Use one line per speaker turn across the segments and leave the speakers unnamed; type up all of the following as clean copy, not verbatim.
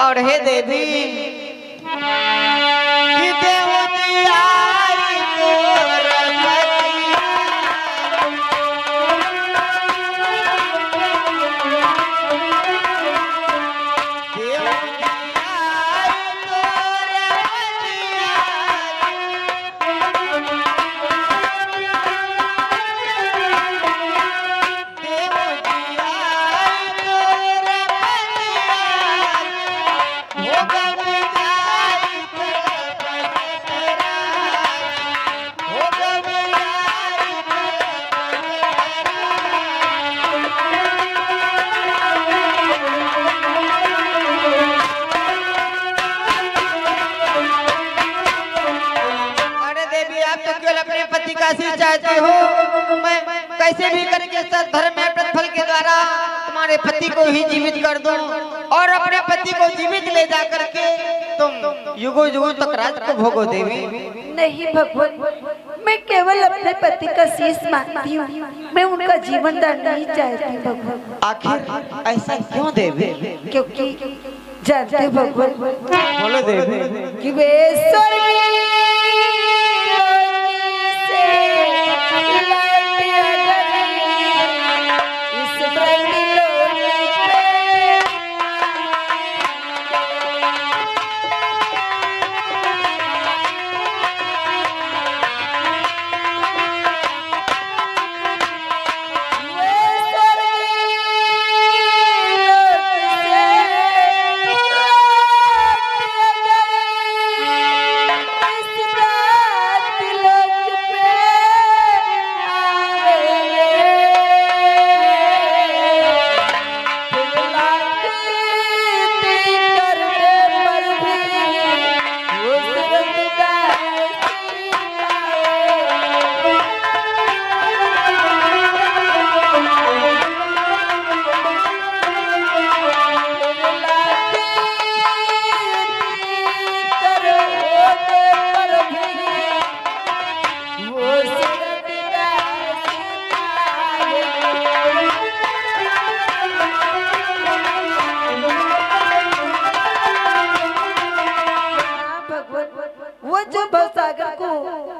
और हे देवी कि देवती आई तोर पतिया चाहते हो मैं कैसे भी करके सत धर्म में प्रतिफल के द्वारा तुम्हारे पति को ही जीवित कर दूं और अपने पति को जीवित ले जा करके तुम युगों युगों तक राज को भोगो देवी।
नहीं भगवान, मैं केवल अपने पति का शीश मांगती हूँ, मैं उनका जीवन दान नहीं चाहती भगवान।
आखिर ऐसा क्यों देवी?
क्योंकि जानते भगवान,
बोलो देवी
कि वे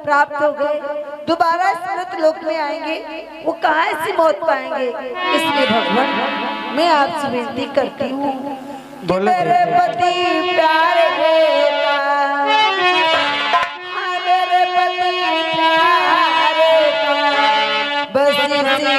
प्राप्त हो गए, दोबारा स्मृत लोक में आएंगे, वो कहाँ से मौत पाएंगे। इसलिए भगवान मैं आपसे विनती करती हूँ कि मेरे पति प्यारे मेरे पति प्यारे बस मुझे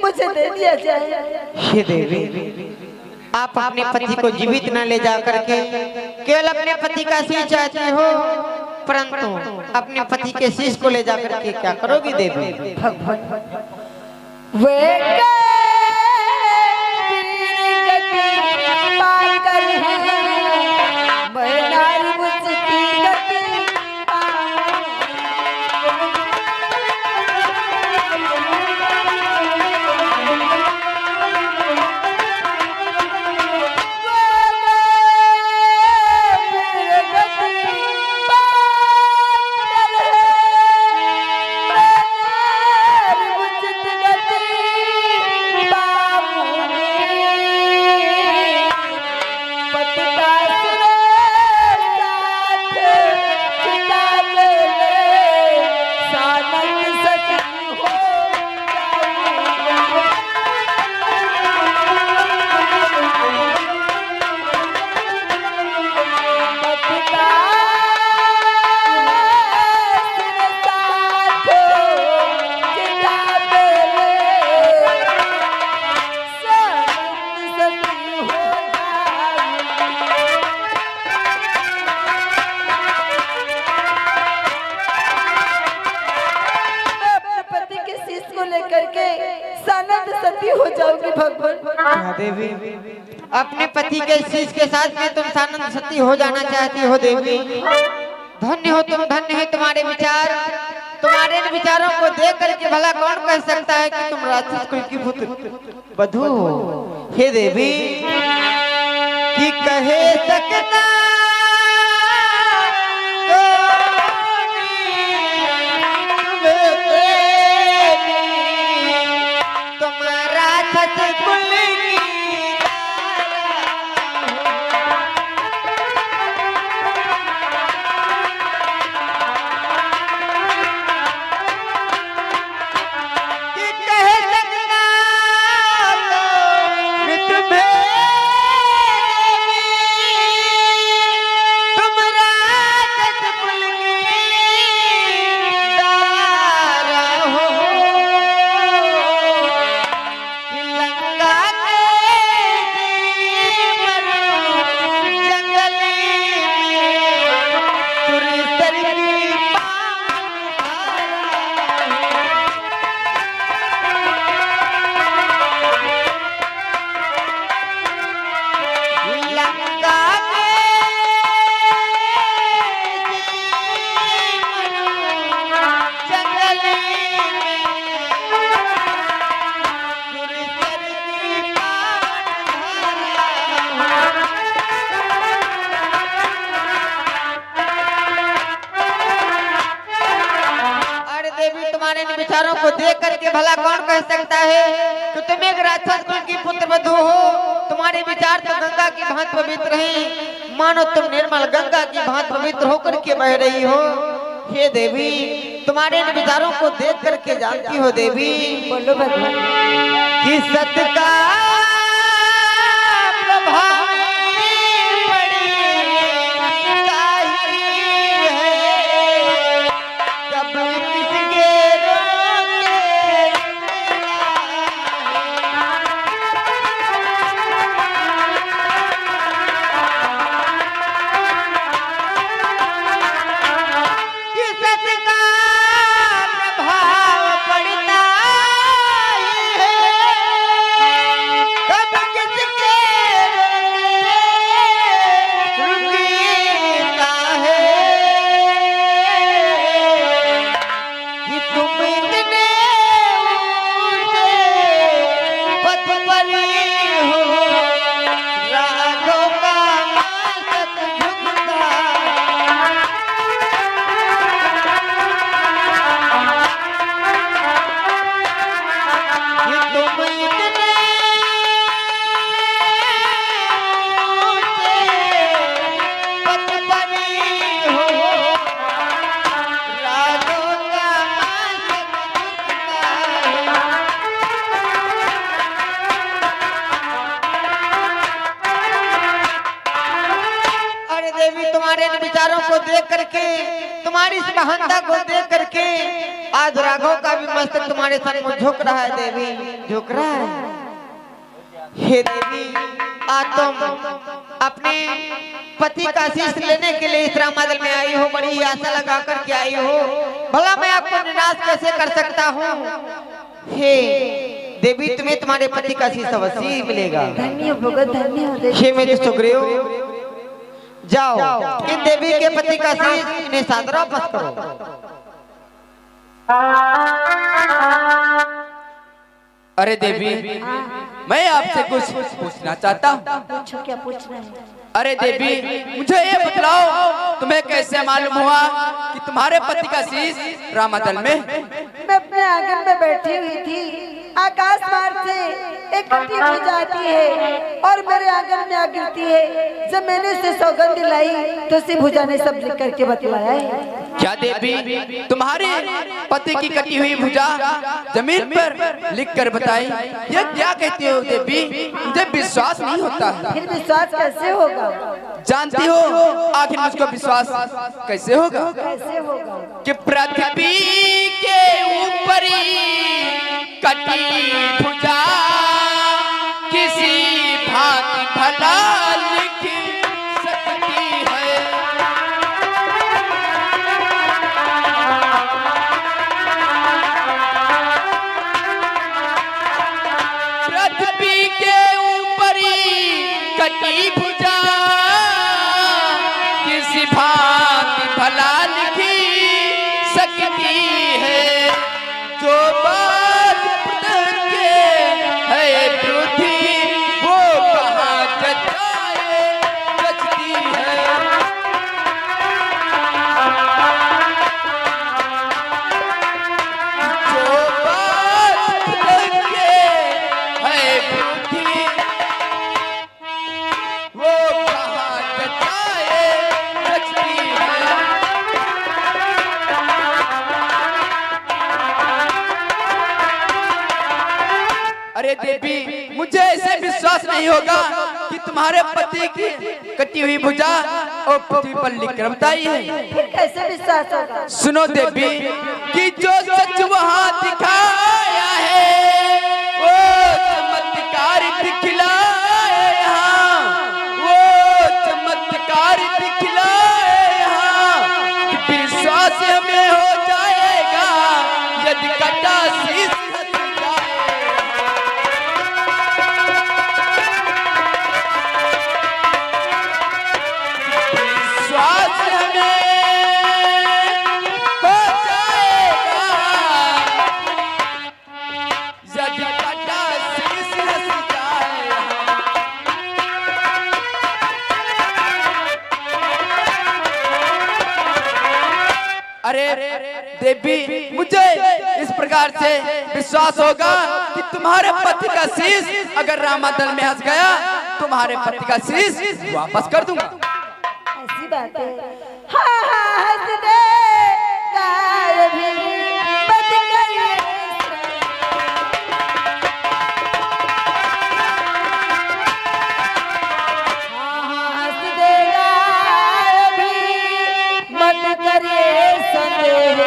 मुझे दे दिया जाए।
हे देवी आप अपने पति को जीवित न ले जा करके केवल अपने पति का शीश चाहते हो, परंतु अपने पति के शीश को ले जा करके क्या करोगी देवी?
वे सनद सती हो जाओगी भगवान।
क्या देवी, अपने पति के शीश के साथ में तुम सानंद सती हो जाना चाहती हो देवी? धन्य हो तुम, धन्य है तुम्हारे विचार। तुम्हारे इन विचारों को देख करके भला कौन कह सकता है कि तुम राक्षस कुल की पुत्र वधू हो? हे देवी, कि कहे सकता विचारों को देख करके भला कौन कह सकता है कि तुम एक राक्षस कुल की पुत्र वधू हो? तुम्हारे विचार तो गंगा की भांति पवित्र हैं, मानो तुम निर्मल गंगा की भांति पवित्र होकर के बह रही हो। हे देवी, तुम्हारे इन विचारों को देख करके जानती हो देवी,
बोलो भगवान,
कि सत का प्रभाव को देख करके, तुम्हारी इस महानता को देख करके आज राघव का भी मस्तक तुम्हारे सामने झुक रहा है देवी, झुक रहा है। हे देवी, आज तुम अपने पति का आशीष लेने के लिए इस रामादल में आई हो, बड़ी आशा लगा करके आई हो, भला मैं आपको निराश कैसे कर सकता हूँ? हे देवी, तुम्हें तुम्हारे पति का आशीष अवश्य मिलेगा।
धन्य भगत, धन्य हो।
हे मेरे सुग्रीव, जाओ इन देवी के पति का शीश इन्हें सादर वापस करो।
अरे देवी, मैं आपसे कुछ पूछना चाहता हूँ।
पूछो, क्या पूछना है?
अरे देवी, मुझे ये बतलाओ, तुम्हें कैसे मालूम हुआ कि तुम्हारे पति का शीश रामादल में?
मैं अपने आंगन में बैठी हुई थी, आकाश मार्ग से एक कटी हो जाती है और मेरे आंगन में आ गिरती है। जब मैंने उसे सौगंध दिलाई तो उसी भुजा ने सब लिख करके बतलाया है।
क्या देवी, तुम्हारे पति की कटी हुई भुजा जमीन पर लिख कर बताई? ये क्या कहती हो देवी? मुझे विश्वास नहीं होता।
फिर विश्वास कैसे होगा?
जानती हो आखिर मुझको विश्वास कैसे होगा?
कैसे होगा?
कि पृथ्वी के ऊपर कटी भुजा किसी भांति भला लिख सकती है। देवी मुझे ऐसे विश्वास नहीं होगा कि तुम्हारे पति की कटी हुई भुजा और पृथ्वी पर लिखकर बताई है।
फिर कैसे विश्वास होगा?
सुनो देवी कि जो सच वहाँ दिखाया है वो चमत्कार दिखलाए यहाँ, वो चमत्कार दिखलाए यहाँ। विश्वास हमें हो जाएगा यदि कटा शीश देवी मुझे इस प्रकार से विश्वास होगा कि तुम्हारे पति का शीश अगर रामादल में हंस गया तुम्हारे पति का शीश वापस कर दूंगा।
ऐसी बात है। हाँ हाँ हंस दे गाय भी बच गई। हाँ हाँ हंस दे गाय भी मत करिए संदेह।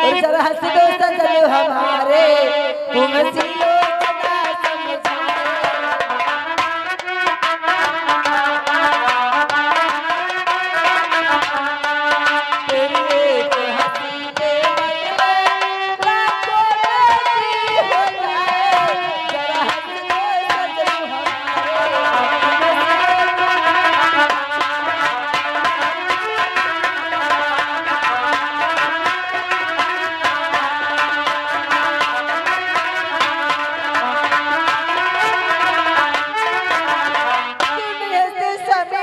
और जरा हंस दो सजनो हमारे तुम सिलो सदा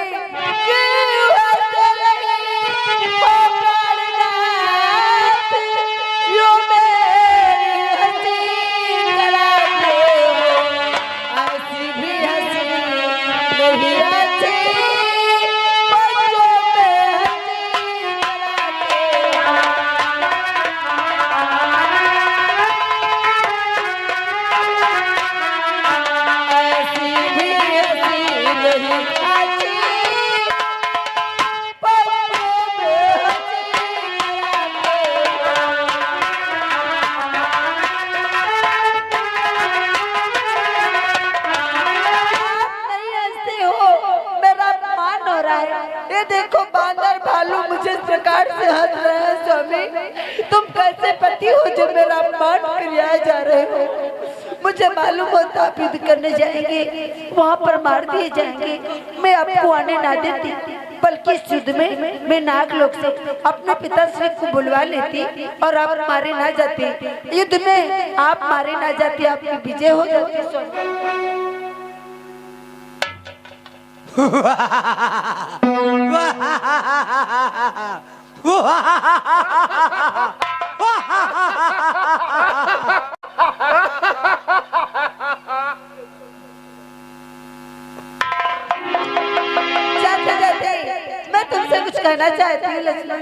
ये देखो बांदर भालू मुझे इस प्रकार से हंस रहे हैं। स्वामी तुम कैसे पति हो जो मेरा अपमान किया जा रहे हो? मुझे मालूम होता आप युद्ध करने जाएंगे वहाँ पर मार दिए जाएंगे, मैं आपको आने ना देती, बल्कि इस युद्ध में मैं नागलोक से अपने पिताश्री को बुलवा लेती और आप मारे ना जाते। युद्ध में आप मारे ना जाते, आपकी विजय हो जाती। जाते जाते मैं तुमसे कुछ कहना चाहती हूँ लक्ष्मण।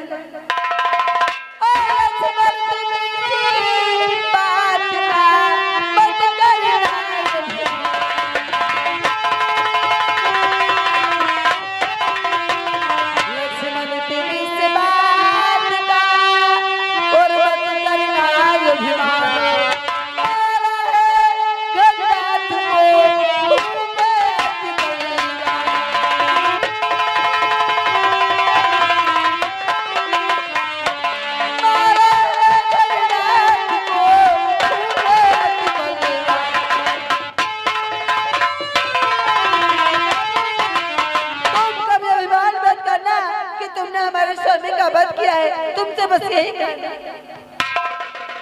तुमसे बस यही कहना है।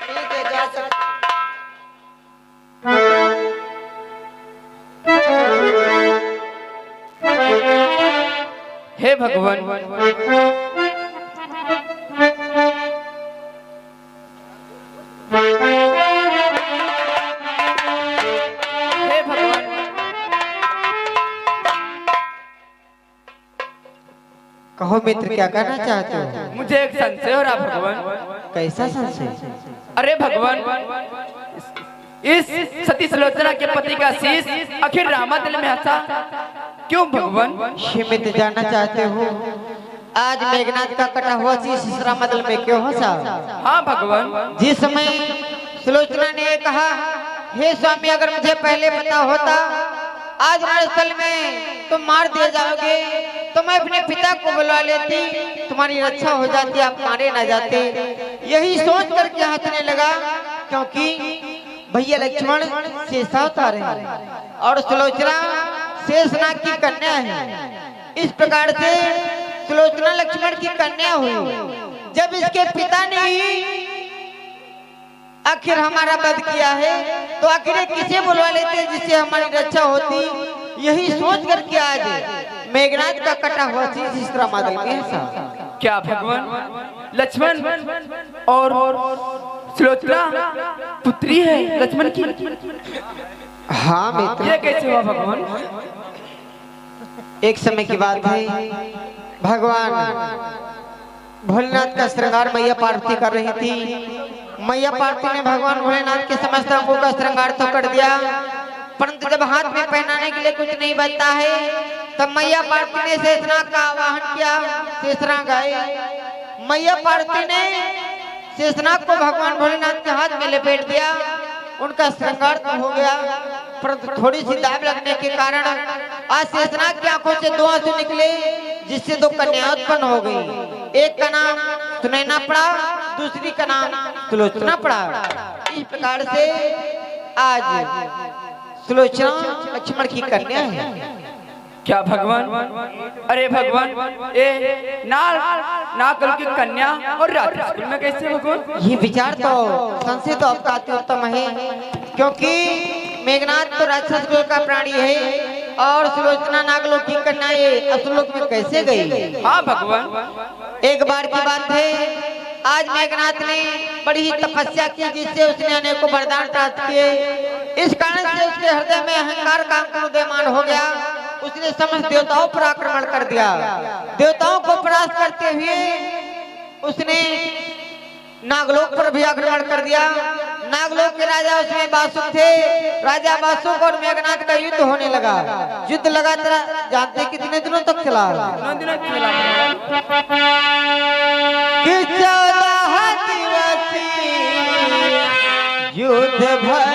ठीक है जा सकते।
हे भगवान, हे भगवान,
कहो मित्र, क्या करना चाहते हो?
मुझे एक संशय हो रहा भगवान।
कैसा संशय?
अरे भगवान, इस सती सुलोचना के पति का शीश आखिर रामादल में हंसा क्यों भगवान?
ये मित्र जानना चाहते हो, आज मेघनाथ का कटा हुआ शीश रामादल में क्यों हंसा?
हाँ भगवान।
जिस समय सुलोचना ने कहा, हे स्वामी, अगर मुझे पहले पता होता आज रणस्थल में तुम मार दिए जाओगे तो मैं अपने पिता को बुला लेती, तुम्हारी रक्षा हो जाती, आप मारे ना जाते। यही सोच करके हंसने लगा, क्योंकि भैया लक्ष्मण शेषावतार हैं और सुलोचना शेषनाग की कन्या है। इस प्रकार से सुलोचना लक्ष्मण की कन्या हुई। जब इसके पिता ने ही आखिर हमारा वध किया है तो आखिर किसे बुलवा लेते जिससे हमारी रक्षा होती। यही सोच करके आज मेघनाथ का कटा हुआ शीश इस रामादल में हंसा।
क्या भगवान, लक्ष्मण और सुलोचना पुत्री है लक्ष्मण की?
हाँ मित्र,
ये कैसे हुआ भगवान?
एक समय की बात है, भगवान भोलेनाथ का श्रृंगार मैया पार्वती कर रही थी। मैया पार्वती ने भगवान भोलेनाथ के समस्त अंगों का श्रृंगार तो कर दिया, परंतु जब हाथ में पहनाने के लिए कुछ नहीं बचता है तब मैया पार्वती ने शेषनाग का आवाहन किया। शेषनाग आए। मैया पार्वती ने शेषनाग को भगवान भोलेनाथ के हाथ में लपेट दिया। उनका श्रृंगार तो हो गया, परंतु थोड़ी सी दाग लगने के कारण आज शेषनाग की आंखों से 2 आंसू निकले, जिससे 2 कन्या उत्पन्न हो गई। एक का नाम सुनैना पड़ा, दूसरी का नाम सुलोचना पड़ा। इस प्रकार से आज सुलोचना लक्ष्मण की कन्या है।
क्या भगवान? अरे भगवान, ये नागल की कन्या और रात्रि में कैसे भगवान?
ये विचार तो संशय तो आपका अति उत्तम है, क्योंकि मेघनाथ तो राक्षस कुल का प्राणी है और सुलोचना नागलोक की कन्या ये असुरलोक में कैसे गई?
हाँ भगवान।
एक बार की बात है, आज मेघनाथ ने बड़ी ही तपस्या की, जिससे उसने अनेकों वरदान प्राप्त किए। इस कारण से उसके हृदय में अहंकार का अंकुर उदयमान हो गया। उसने समस्त देवताओं पर आक्रमण कर दिया। देवताओं को परास्त करते हुए उसने नागलोक पर भी आक्रमण कर दिया। नागलोक के राजा उसमें वासुक थे। राजा वासुक और मेघनाथ का युद्ध होने लगा। युद्ध लगातार जानते कितने दिनों तक चला? कि 14 दिवसीय युद्ध भय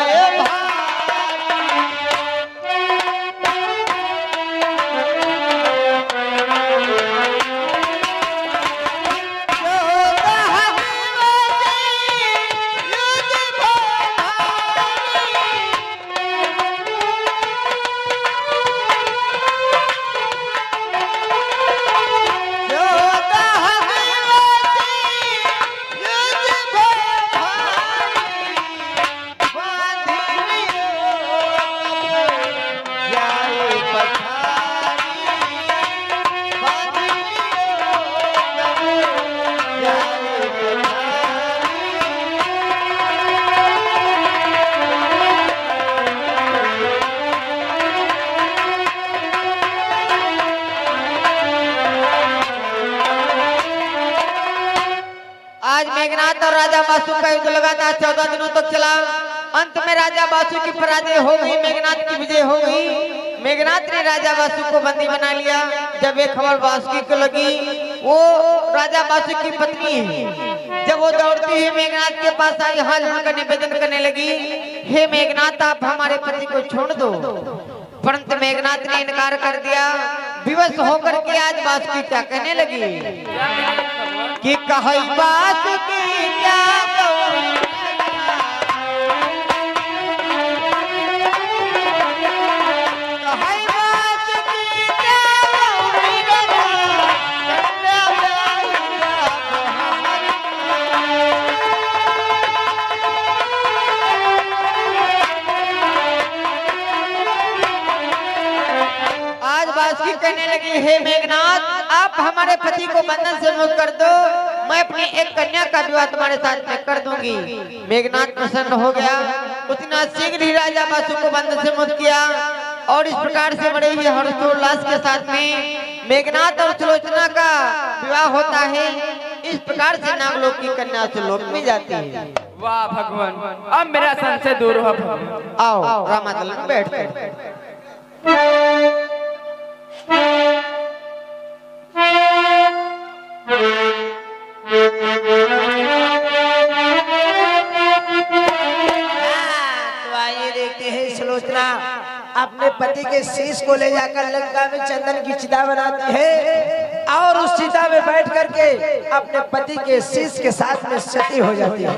मेघनाथ और राजा बासु का युद्ध लगातार 14 दिनों तक चला। अंत में राजा बासु की पराजय हो गई, मेघनाथ की विजय हो गई। मेघनाथ ने राजा बासु को बंदी बना लिया। जब एक खबर बासुकी को लगी, वो राजा बासु की पत्नी है, जब वो दौड़ती है मेघनाथ के पास आई, हाथ जोड़कर निवेदन करने लगी, हे मेघनाथ, आप हमारे पति को छोड़ दो। परंतु मेघनाथ ने इनकार कर दिया। विवश होकर के आज बासुकी क्या कहने लगी कि कही बासुकी क्या दासी कहने लगी, हे मेघनाथ, आप हमारे पति को बंधन से मुक्त कर दो, मैं अपनी एक कन्या का विवाह तुम्हारे साथ में कर दूंगी। मेघनाथ प्रसन्न हो गया, उतना शीघ्र ही राजा बासु को बंधन से मुक्त किया और इस प्रकार से बड़े ही हर्षोल्लास के साथ में मेघनाथ और सुलोचना का विवाह होता है। इस प्रकार से नागलोक की कन्या सुलोक में जाती है।
वाह भगवान, अब मेरा संशय दूर हो भगवान।
आओ रामादल में बैठते।
तो आइए देखते हैं सुलोचना अपने पति के शीश को ले जाकर लंका में चंदन की चिता बनाती है और उस चिता में बैठ करके अपने पति के शीश के साथ में सती हो जाती है।